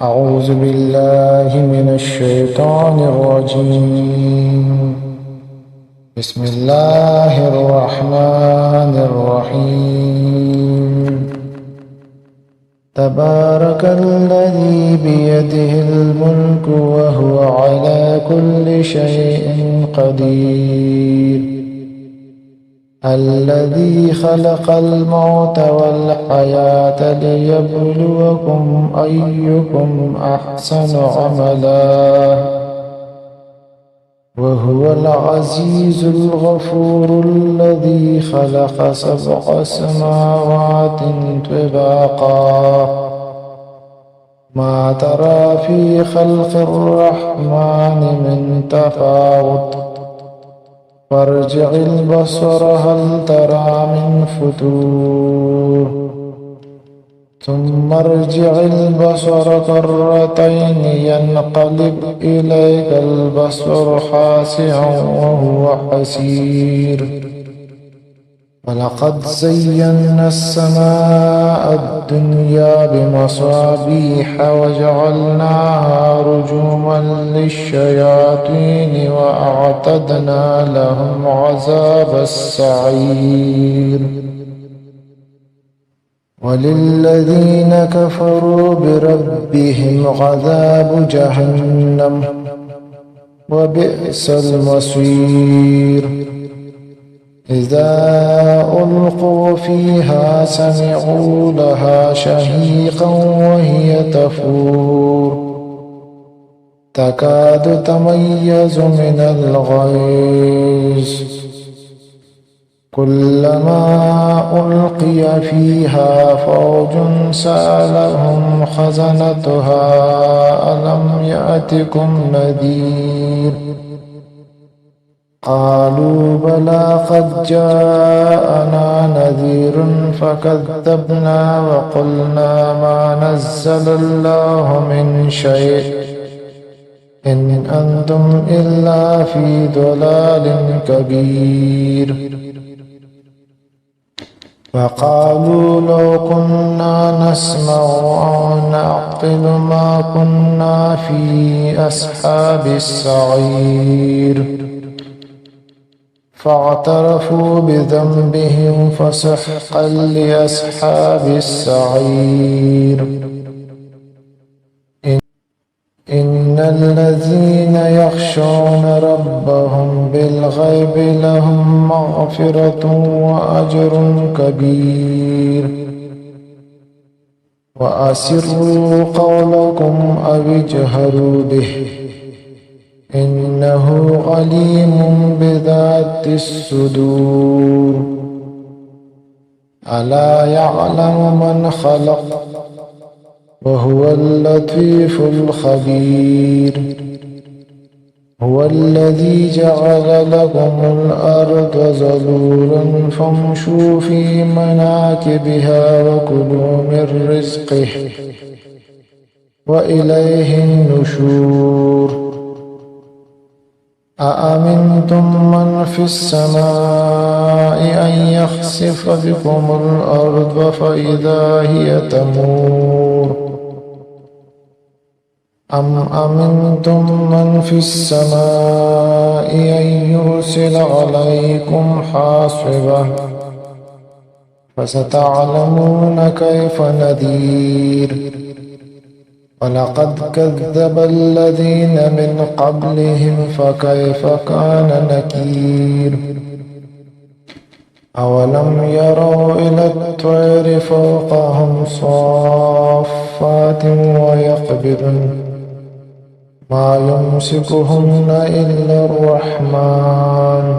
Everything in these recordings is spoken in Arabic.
أعوذ بالله من الشيطان الرجيم. بسم الله الرحمن الرحيم. تبارك الذي بيده الملك وهو على كل شيء قدير. الذي خلق الموت والحياة ليبلوكم أيكم أحسن عملا وهو العزيز الغفور. الذي خلق 7 سماوات طباقا ما ترى في خلق الرحمن من تفاوت فارجع البصر هل ترى من فتور ثم ارجع البصر كرتين ينقلب إليك البصر خاسئا وهو حسير. ولقد زينا السماء الدنيا بمصابيح وجعلناها رجوما للشياطين وأعتدنا لهم عذاب السعير. وللذين كفروا بربهم عذاب جهنم وبئس المصير. إذا ألقوا فيها سمعوا لها شهيقا وهي تفور تكاد تميز من الغيظ كلما ألقي فيها فوج سألهم خزنتها ألم يأتكم نذير قالوا بلى قد جاءنا نذير فكذبنا وقلنا ما نزل الله من شيء إن أنتم إلا في ضلال كبير. وقالوا لو كنا نسمع أو نعقل ما كنا في أصحاب السعير فاعترفوا بذنبهم فسحقا لأصحاب السعير. إن الذين يخشون ربهم بالغيب لهم مغفرة وأجر كبير. وأسروا قولكم أو اجهروا به إنه عليم بذات الصدور. ألا يعلم من خلق وهو اللطيف الخبير. هو الذي جعل لكم الأرض ذلولا فامشوا في مناكبها وكلوا من رزقه وإليه النشور. أأمنتم من في السماء أن يخسف بكم الأرض فإذا هي تمور أم أمنتم من في السماء أن يرسل عليكم حاصبا فستعلمون كيف نذير. ولقد كذب الذين من قبلهم فكيف كان نكير. أولم يروا إلى الطير فوقهم صافات ويقبضن ما يمسكهن إلا الرحمن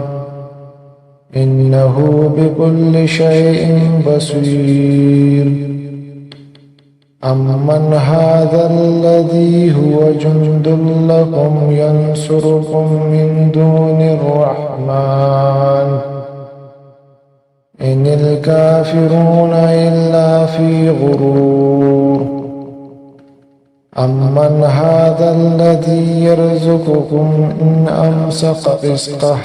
إنه بكل شيء بصير. أمن هذا الذي هو جند لكم ينصركم من دون الرحمن إن الكافرون إلا في غرور. أمن هذا الذي يرزقكم إن أمسك رزقه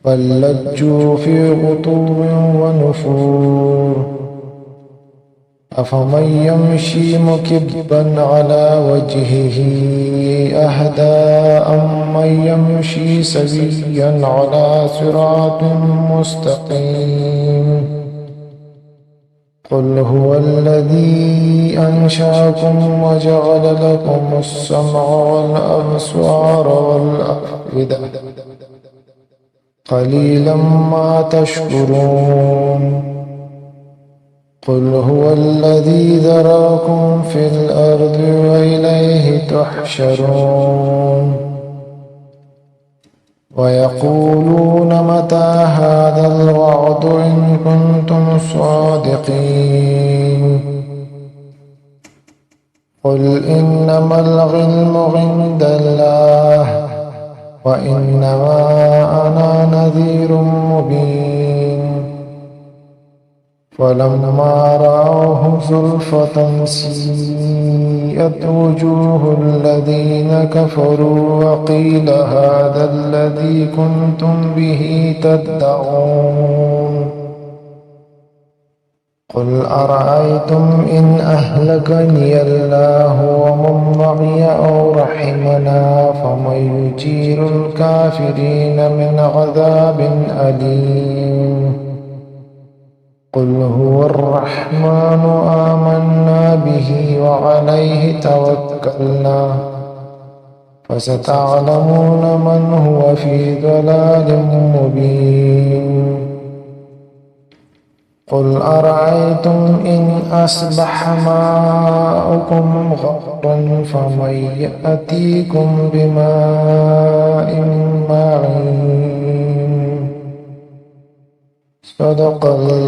بل لجوا في عتو ونفور. أفمن يمشي مكبا على وجهه أهدى أمن يمشي سويا على صراط مستقيم قل هو الذي أنشأكم وجعل لكم السمع والأبصار والأفئدة قليلا ما تشكرون قل هو الذي ذراكم في الأرض وإليه تحشرون ويقولون متى هذا الوعد إن كنتم صادقين قل إنما العلم عند الله وإنما أنا نذير مبين فلما رأوه زلفة سيئت وجوه الذين كفروا وقيل هذا الذي كنتم به تدعون قل أرأيتم إن أهلكني الله ومن معي أو رحمنا فمن يجير الكافرين من عذاب أليم قل هو الرحمن آمنا به وعليه توكلنا فستعلمون من هو في ضلال مبين قل أرأيتم إن أصبح ماؤكم غورا فمن يأتيكم بماء معين صدق الله.